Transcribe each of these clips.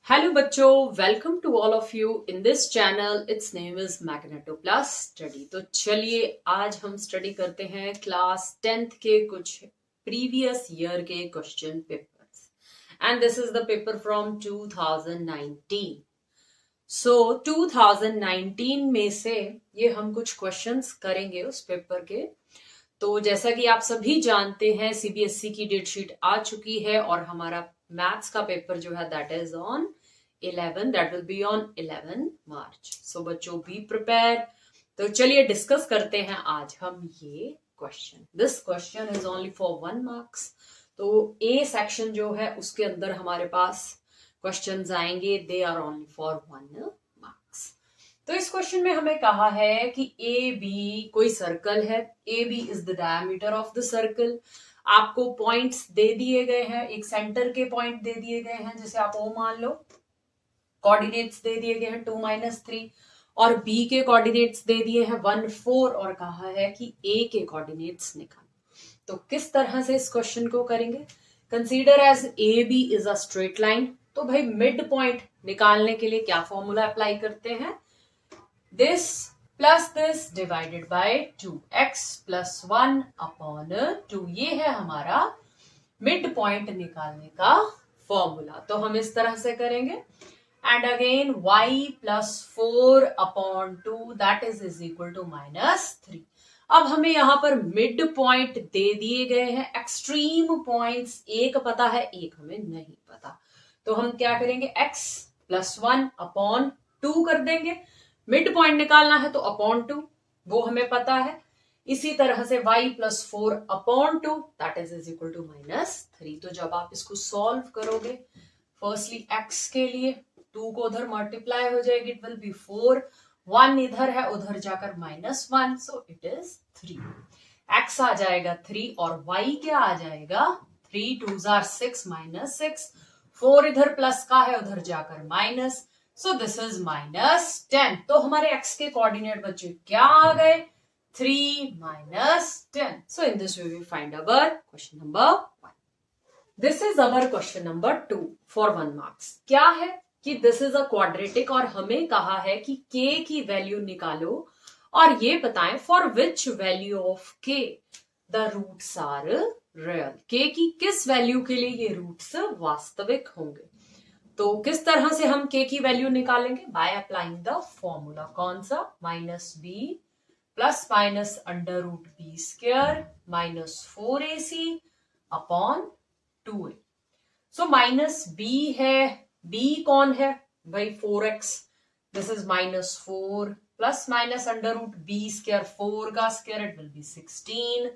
Hello बच्चों, welcome to all of you in this channel. It's name is magneto plus study. तो चलिए आज हम स्टडी करते हैं क्लास 10th के कुछ प्रीवियस ईयर के question papers and this is the paper from 2019. सो 2019 में से ये हम कुछ क्वेश्चंस करेंगे उस पेपर के. तो जैसा कि आप सभी जानते हैं सीबीएसई की डेट शीट आ चुकी है और हमारा मैथ्स का पेपर जो है that is on 11, that will be on 11 मार्च. सो बच्चों बी प्रिपेयर. तो चलिए डिस्कस करते हैं आज हम ये question. This question is only for 1 marks. तो ए सेक्शन जो है उसके अंदर हमारे पास क्वेश्चंस आएंगे, they are only for 1 marks. तो इस क्वेश्चन में हमें कहा है कि ए बी कोई सर्कल है. A B is the diameter of the circle. आपको पॉइंट्स दे दिए गए हैं, एक सेंटर के पॉइंट दे दिए गए हैं जैसे आप ओ मान लो. कोऑर्डिनेट्स दे दिए गए हैं 2-3 और बी के कोऑर्डिनेट्स दे दिए हैं 1-4 और कहा है कि ए के कोऑर्डिनेट्स निकालो. तो किस तरह से इस क्वेश्चन को करेंगे? Consider as A B is a straight line. तो भाई मिड पॉइंट निकालने के लिए क्या फॉर्मूला अप्लाई करते हैं? This plus this divided by 2x plus 1 upon 2. ये है हमारा मिड पॉइंट निकालने का फॉर्मूला. तो हम इस तरह से करेंगे and again y plus 4 upon 2 that is equal to -3. अब हमें यहां पर मिड पॉइंट दे दिए गए हैं, एक्सट्रीम पॉइंट्स एक पता है एक हमें नहीं पता. तो हम क्या करेंगे? x plus 1 upon 2 कर देंगे. मिड पॉइंट निकालना है तो अपॉन 2 वो हमें पता है. इसी तरह से y plus 4 upon 2 that is equal to -3. तो जब आप इसको सॉल्व करोगे, फर्स्टली x के लिए 2 को उधर मल्टीप्लाई हो जाएगी, इट विल बी 4. 1 इधर है, उधर जाकर -1, सो इट इज 3. x आ जाएगा 3 और y क्या आ जाएगा? 3 2s are 6 -6. 4 इधर प्लस का है, उधर जाकर माइनस, सो दिस इज -10. तो हमारे x के कोऑर्डिनेट बच्चे क्या आ गए? 3 -10. So in this way we find our question number 1. This is our question number 2 for 1 marks. क्या है कि दिस इज अ क्वाड्रेटिक और हमें कहा है कि k की वैल्यू निकालो और ये बताएं for which value of k the roots are real. k की किस वैल्यू के लिए ये रूट्स वास्तविक होंगे. तो किस तरह से हम k की वैल्यू निकालेंगे? By applying the formula. कौन सा? -b plus minus under root B square -4ac upon 2a. So -b है, b कौन है भाई? 4x. This is -4 plus minus under root B square, 4 का square, it will be 16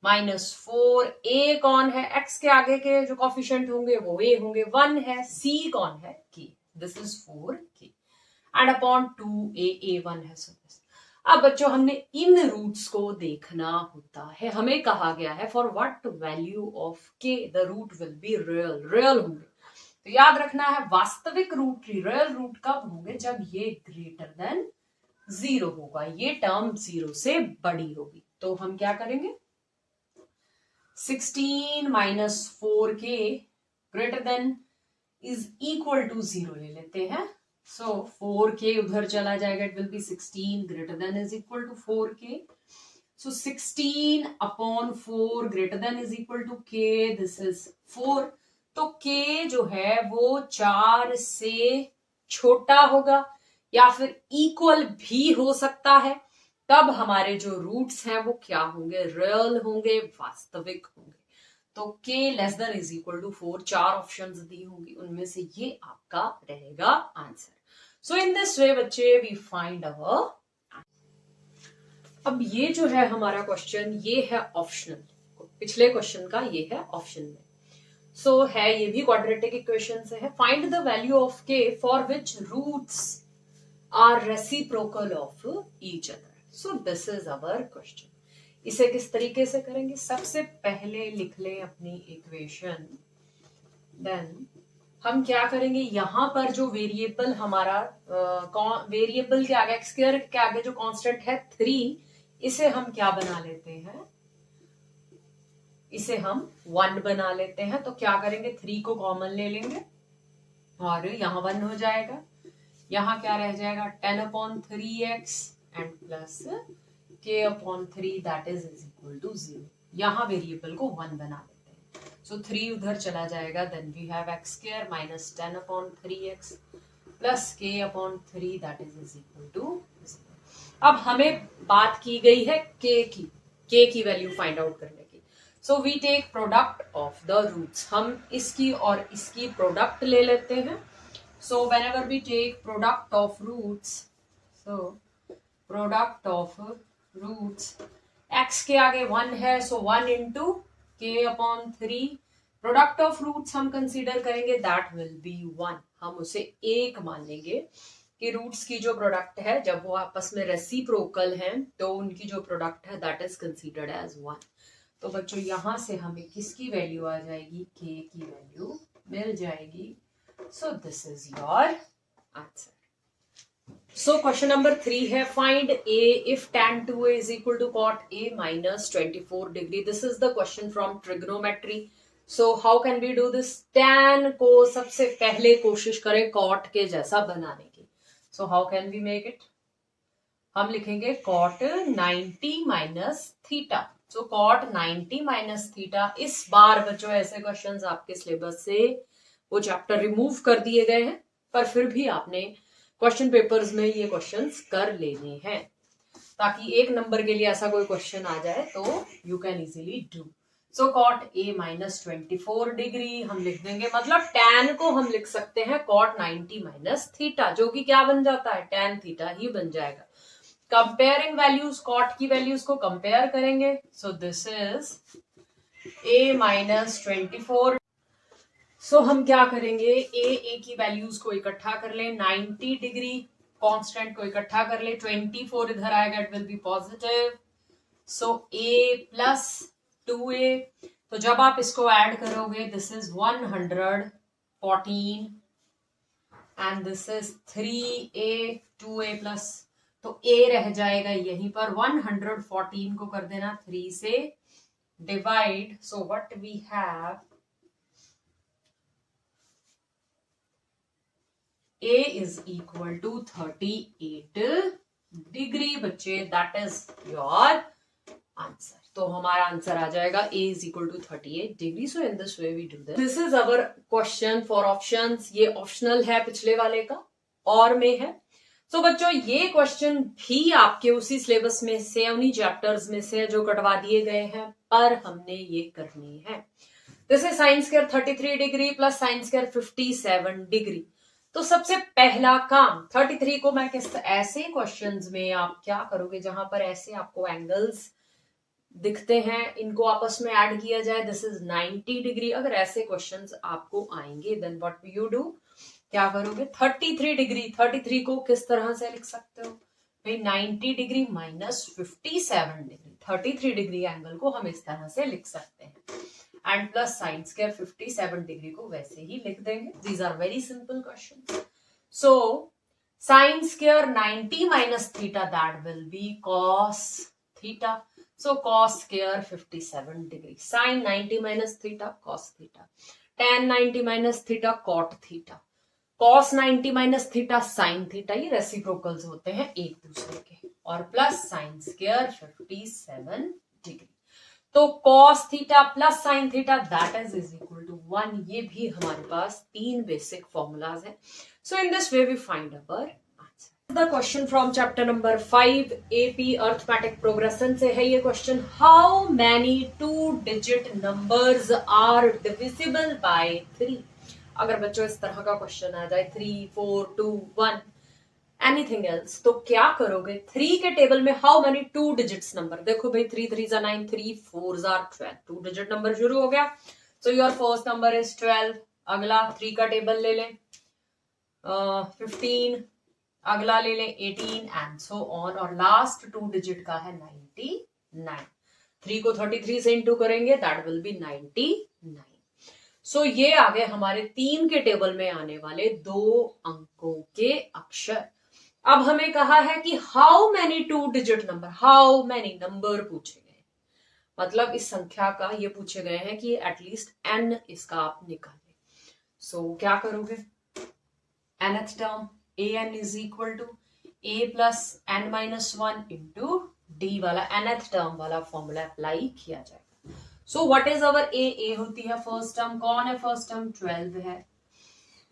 -4. a कौन है? x के आगे के जो कोफिशिएंट होंगे वो a होंगे, 1 है. c कौन है? k. This is 4k and upon 2a, a1 है. सो अब बच्चों हमने इन रूट्स को देखना होता है. हमें कहा गया है for what value of k the root will be real. Real होंगे तो याद रखना है वास्तविक रूट, रियल रूट कब होंगे? जब ये ग्रेटर देन 0 होगा, ये टर्म 0 से बड़ी होगी. तो हम क्या करेंगे? 16 -4k greater than is equal to 0 ले लेते हैं. सो 4k उधर चला जाएगा, it will be 16 greater than is equal to 4k. So 16 upon 4 greater than is equal to k, this is 4. तो k जो है वो 4 से छोटा होगा या फिर इक्वल भी हो सकता है. तब हमारे जो रूट्स हैं वो क्या होंगे? रियल होंगे, वास्तविक होंगे. तो k less than is equal to 4, 4 options दी होंगी, उनमें से ये आपका रहेगा आंसर. सो इन दिस वे बच्चे वी फाइंड अवर. अब ये जो है हमारा क्वेश्चन, ये है ऑप्शनल. पिछले क्वेश्चन का ये है ऑप्शन में. सो है ये भी क्वाड्रेटिक इक्वेशन से है. Find the value of k for which roots are reciprocal of each other. So this is our question. इसे किस तरीके से करेंगे? सबसे पहले लिख लें अपनी इक्वेशन. देन हम क्या करेंगे? यहां पर जो वेरिएबल हमारा वेरिएबल के आगे, एक्स स्क्वायर के आगे जो कांस्टेंट है 3, इसे हम क्या बना लेते हैं? इसे हम 1 बना लेते हैं. तो क्या करेंगे? 3 को कॉमन ले लेंगे और यहाँ 1 हो जाएगा, यहाँ क्या रह जाएगा 10/3x and plus k/3 that is equal to 0। यहाँ वेरिएबल को 1 बना देते हैं, सो 3 उधर चला जाएगा, then we have x² minus 10/3x plus k/3 that is equal to 0। अब हमें बात की गई है k की वैल्यू फाइंड आउट करने की। So we take product of the roots, हम इसकी और इसकी प्रोडक्ट ले लेते हैं। So whenever we take product of roots, so product of roots, x के आगे 1 है, so 1 into k/3। Product of roots हम कंसीडर करेंगे, दैट विल बी 1। हम उसे 1 मान लेंगे कि रूट्स की जो प्रोडक्ट है, जब वो आपस में रेसिप्रोकल हैं तो उनकी जो प्रोडक्ट है दैट इज कंसीडर्ड एज 1। तो बच्चों यहां से हमें किसकी वैल्यू आ जाएगी, k की वैल्यू मिल जाएगी। So this is your answer. So question number 3 है, find a if tan 2a is equal to cot a minus 24 degree. This is the question from trigonometry. So how can we do this? Tan को सबसे पहले कोशिश करें cot के जैसा बनाने की। So how can we make it? हम लिखेंगे cot 90 minus theta. So cot 90 minus theta। इस बार बच्चों ऐसे क्वेश्चंस आपके सिलेबस से वो चैप्टर रिमूव कर दिए गए हैं, पर फिर भी आपने क्वेश्चन पेपर्स में ये क्वेश्चंस कर लेने हैं, ताकि 1 नंबर के लिए ऐसा कोई क्वेश्चन आ जाए तो you can easily do. So cot a minus 24 degree हम लिख देंगे, मतलब tan को हम लिख सकते हैं कॉट 90 माइनस थीटा, जो कि क्या बन जाता है, tan थीटा ही बन जाएगा। कंपेयरिंग वैल्यूज, कॉट की वैल्यूज को कंपेयर करेंगे। सो दिस इज a माइनस 24। सो हम क्या करेंगे, ए की वैल्यूज को इकट्ठा कर ले, 90 डिग्री कांस्टेंट को इकट्ठा कर ले, 24 इधर आएगा, it will B positive. So a plus 2a, तो जब आप इसको ऐड करोगे this is 114 and this is 3a 2a plus, तो a रह जाएगा यहीं पर, 114 को कर देना 3 से divide. So what we have, A is equal to 38 degree बच्चे, दैट इज योर आंसर। तो हमारा आंसर आ जाएगा A is equal to 38 degree. So in this way we do this. This is our question for options. ये optional है, पिछले वाले का और में है। सो बच्चों ये क्वेश्चन भी आपके उसी सिलेबस में से, उन्हीं चैप्टर्स में से जो कटवा दिए गए हैं, पर हमने ये करनी है। This is sine square 33 degree plus sine square 57 degree. तो सबसे पहला काम 33 को मैं किस ऐसे क्वेश्चंस में आप क्या करोगे जहां पर ऐसे आपको एंगल्स दिखते हैं, इनको आपस में ऐड किया जाए, दिस इज 90 डिग्री। अगर ऐसे क्वेश्चंस आपको आएंगे देन व्हाट यू डू, क्या करोगे, 33 डिग्री, 33 को किस तरह से लिख सकते हो भाई, 90 degree minus 57 degree, 33 degree angle को हम इस तरह से लिख सकते हैं, and plus sine square 57 degree को वैसे ही लिख देंगे। These are very simple question. So sine square 90 minus theta that will be cos theta. So cos square 57 degree, sine 90 minus theta cos theta, tan 90 minus theta cot theta, cos 90 minus theta sine theta, ये reciprocals होते हैं एक दूसरे के, और plus sine square 57 degree. तो cos theta plus sine theta that is equal to 1। ये भी हमारे पास 3 बेसिक फॉर्मूलाज हैं। So in this way we find our answer. The question from chapter number 5 AP arithmetic progression से है ये क्वेश्चन। How many 2 digit numbers are divisible by 3। अगर बच्चों इस तरह का क्वेश्चन आ जाए 3 4 2 1 एनीथिंग एल्स, तो क्या करोगे, 3 के टेबल में हाउ मेनी 2 डिजिट्स नंबर, देखो भाई 3 3 9, 3 4 12, 2 डिजिट नंबर शुरू हो गया। So your first number is 12, अगला 3 का टेबल ले लें, 15, अगला ले लें 18 एंड सो ऑन, और लास्ट 2 डिजिट का है 99। 3 को 33 से इंटू करेंगे दैट विल बी 99। सो ये आ गए हमारे 3 के टेबल में आने वाले 2 अंकों के अक्षर। अब हमें कहा है कि how many 2 digit number, how many number पूछे गए, मतलब इस संख्या का ये पूछे गए हैं कि एटलीस्ट n इसका आप निकालें। सो क्या करोगे, nth term an is equal to a plus n minus 1 into d वाला nth टर्म वाला फॉर्मूला अप्लाई किया जाएगा. So what is our a होती है फर्स्ट टर्म. कौन है फर्स्ट टर्म? 12 है.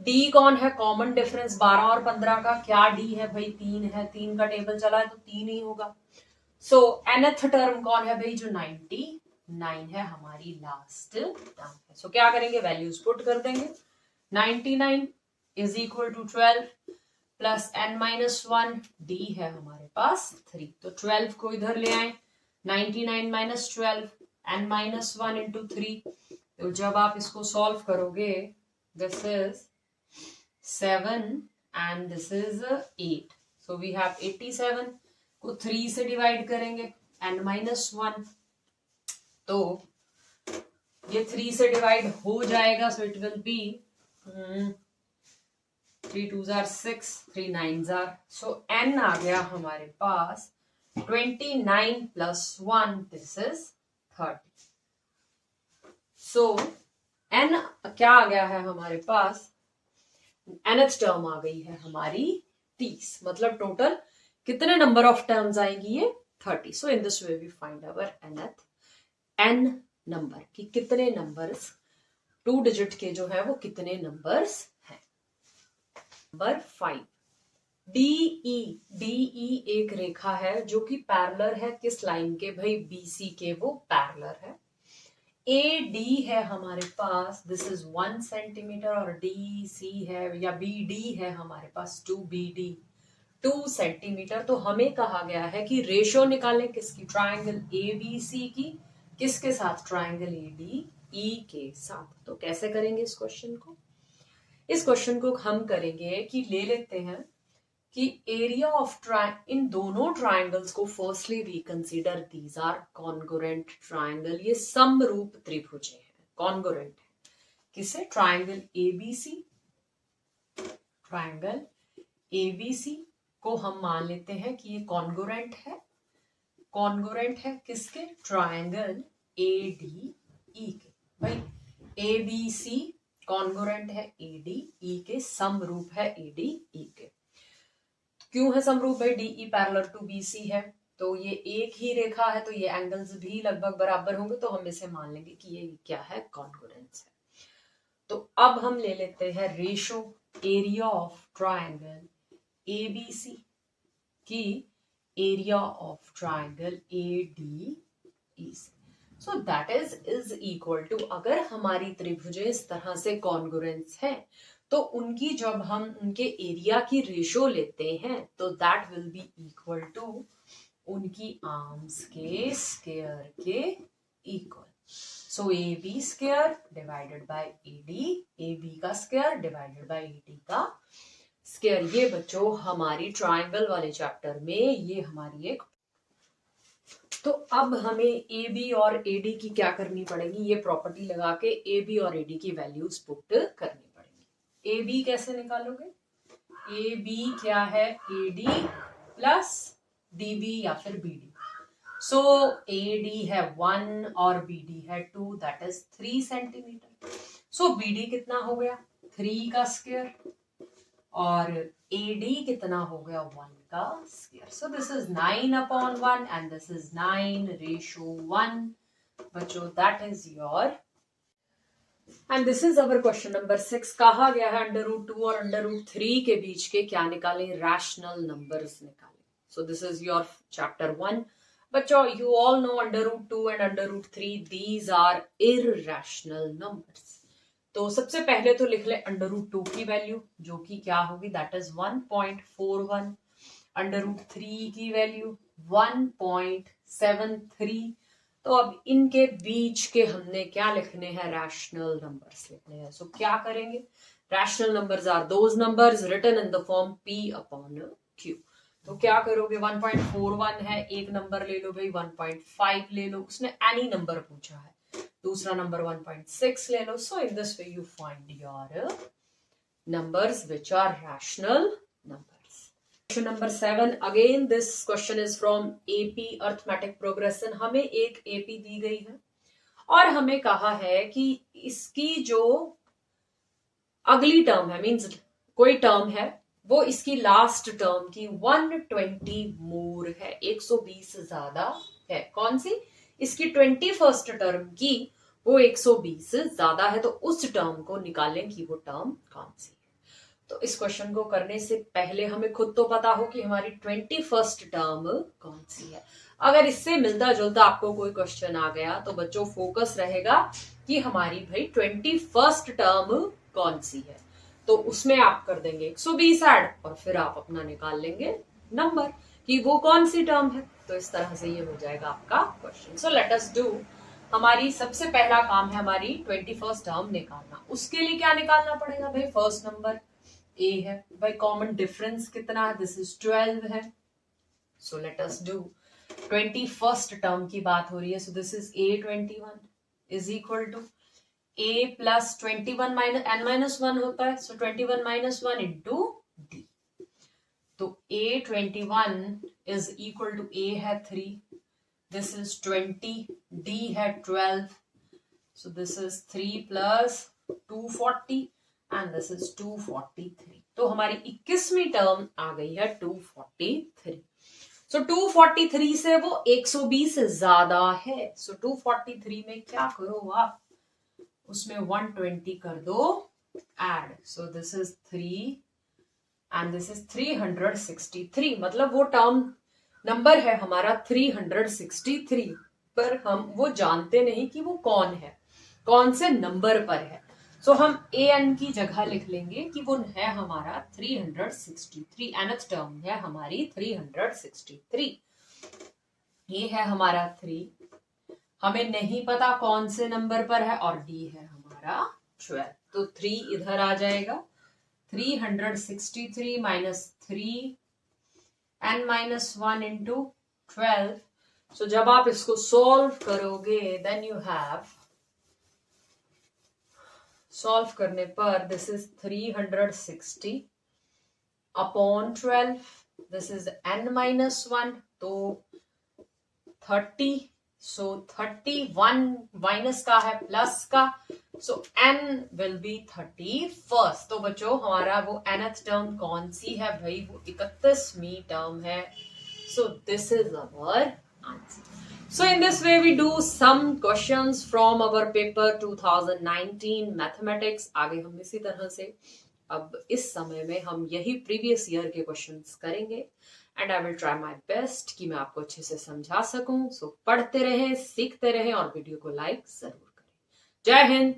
d कौन है? कॉमन डिफरेंस 12 और 15 का. क्या d है भाई? 3 है. 3 का टेबल चला है तो 3 ही होगा. सो nth टर्म कौन है भाई? जो 99 है हमारी लास्ट टर्म है. सो क्या करेंगे? वैल्यूज पुट कर देंगे. 99 is equal to 12 plus n minus 1 d है हमारे पास 3. तो 12 को इधर ले आए. 99 माइनस 12 n माइनस 1 इंटू 3. तो जब आप इसको सॉल्व करोगे this is 7 and this is 8. So we have 87 को 3 से डिवाइड करेंगे n माइनस 1. तो ये 3 से डिवाइड हो जाएगा. So it will B 3 2s are 6, 3 9s are. So n आ गया हमारे पास 29 plus 1, this is 30. So n क्या आ गया है हमारे पास? nth टर्म आ गई है हमारी 30. मतलब टोटल कितने नंबर ऑफ टर्म्स आएंगी? ये 30. So in this way we find our nth n number कि कितने नंबर्स 2 डिजिट के जो है वो कितने नंबर्स हैं. नंबर 5 DE एक रेखा है जो कि पैरेलल है किस लाइन के भाई? BC के. वो पैरेलल है. AD है हमारे पास, दिस इज 1 सेंटीमीटर. और DC है या BD है हमारे पास 2BD 2 सेंटीमीटर. तो हमें कहा गया है कि रेशो निकालें किसकी? ट्राइंगल ABC की. किसके साथ? ट्राइंगल ADE के साथ. तो कैसे करेंगे इस क्वेश्चन को? इस क्वेश्चन को हम करेंगे कि ले लेते हैं कि एरिया ऑफ इन दोनों ट्राइंगल्स को firstly we consider these are congruent triangle. ये समरूप त्रिभुज है. कॉन्ग्रुएंट है किसे? Triangle ABC. ट्राइंगल ABC को हम मान लेते हैं कि ये कॉन्ग्रुएंट है. कॉन्ग्रुएंट है किसके? ट्राइंगल ADE के. भाई ABC कॉन्ग्रुएंट है ADE के, समरूप है ADE के. क्यों है समरूप भाई? DE पैरेलल टू BC है. तो ये एक ही रेखा है तो ये एंगल्स भी लगभग बराबर होंगे. तो हम इसे मान लेंगे कि ये क्या है? कॉन्ग्रुएंस है. तो अब हम ले लेते हैं ratio area of triangle ABC की एरिया ऑफ ट्राइंगल ADE से. So that is equal to, अगर हमारी त्रिभुजें इस तरह से कॉन्ग्रुएंस है तो उनकी जब हम उनके एरिया की रेशो लेते हैं तो that will B equal to उनकी आर्म्स के स्क्वायर के equal. So AB square divided by AD, AB का स्क्वायर डिवाइडेड बाय AD का स्क्वायर. ये बच्चों हमारी ट्राइंगल वाले चैप्टर में ये हमारी एक. तो अब हमें AB और AD की क्या करनी पड़ेगी? ये प्रॉपर्टी लगा के AB और AD की वैल्यूज पुट करनी पड़ेगी. AB कैसे निकालोगे? AB क्या है? AD प्लस DB या फिर BD. सो AD है 1 और BD है 2, that is 3 centimetre. So BD कितना हो गया? 3 का स्क्वायर. और AD कितना हो गया? 1 का square. So this is 9/1 and this is 9:1. बच्चों that is your. And this is our question number 6. कहा गया है √2 और √3 के बीच के क्या निकालें? रैशनल नंबर्स निकालें. So this is your chapter 1. बच्चों you all know √2 and √3 these are irrational numbers. तो सबसे पहले तो लिख ले √2 की वैल्यू जो कि क्या होगी? That is 1.41. √3 की वैल्यू 1.73. तो अब इनके बीच के हमने क्या लिखने हैं? रैशनल नंबर्स लिखने हैं. सो क्या करेंगे? Rational numbers are those numbers written in the form P/Q. तो क्या करोगे? 1.41 है, एक नंबर ले लो भाई 1.5 ले लो. उसने एनी नंबर पूछा है. दूसरा नंबर 1.6 ले लो. So in this way you find your numbers which are rational numbers. Question number 7. Again this question is from AP arithmetic progression. हमें एक AP दी गई है और हमें कहा है कि इसकी जो अगली टर्म है मीन्स कोई टर्म है वो इसकी लास्ट टर्म की 120 मोर है, 120 ज्यादा है। कौन सी? इसकी 21st टर्म की वो 120 ज्यादा है, तो उस टर्म को निकालें कि वो टर्म कौन सी है। तो इस क्वेश्चन को करने से पहले हमें खुद तो पता हो कि हमारी 21st टर्म कौन सी है। अगर इससे मिलता जुलता आपको कोई क्वेश्चन आ गया तो बच्चों फोकस रहेगा कि हमारी भाई 21st टर्म कौन सी है, तो उसमें आप कर देंगे 120 ऐड और फिर आप अपना निकाल लेंगे नंबर कि वो कौन सी टर्म है। तो इस तरह से ये हो जाएगा आपका question. So let us do. हमारी सबसे पहला काम है हमारी 21st टर्म निकालना। उसके लिए क्या निकालना पड़ेगा भाई? फर्स्ट नंबर ए है भाई, कॉमन डिफरेंस कितना है? दिस इज 12 है। So let us do. 21st term की बात हो रही है, so this is A21 is equal to a plus 21 minus n minus 1 होता है, सो 21 माइनस 1 इंटू डी। तो A21 is equal to a है 3, दिस इज 20, d है 12, सो this is 3 plus 240 and this is 243। तो हमारी 21वीं टर्म आ गई है 243। सो 243 से वो 120 ज्यादा है। सो 243 में क्या करो आप? उसमें 120 कर दो add. So this is 3 and this is 363। मतलब वो टर्म नंबर है हमारा 363, पर हम वो जानते नहीं कि वो कौन है, कौन से नंबर पर है। सो हम an की जगह लिख लेंगे कि वो है हमारा 363। nth टर्म है हमारी 363। ये है हमारा 3, हमें नहीं पता कौन से नंबर पर है, और d है हमारा 12। तो 3 इधर आ जाएगा, 363 माइनस 3 n माइनस 1 इंटू 12। सो जब आप इसको सॉल्व करोगे देन यू हैव, सॉल्व करने पर this is 360 upon 12, this is n minus 1 तो 30। सो 31 माइनस का है प्लस का, सो n विल बी 31st। तो बच्चों हमारा वो nth टर्म कौन सी है भाई? वो 31वीं टर्म है। So this is our answer. So in this way we do some questions from our paper 2019 mathematics। आगे हम इसी तरह से अब इस समय में हम यही प्रीवियस ईयर के क्वेश्चंस करेंगे and I will try my best कि मैं आपको अच्छे से समझा सकूं। सो पढ़ते रहें, सीखते रहें और वीडियो को लाइक जरूर करें। जय हिंद।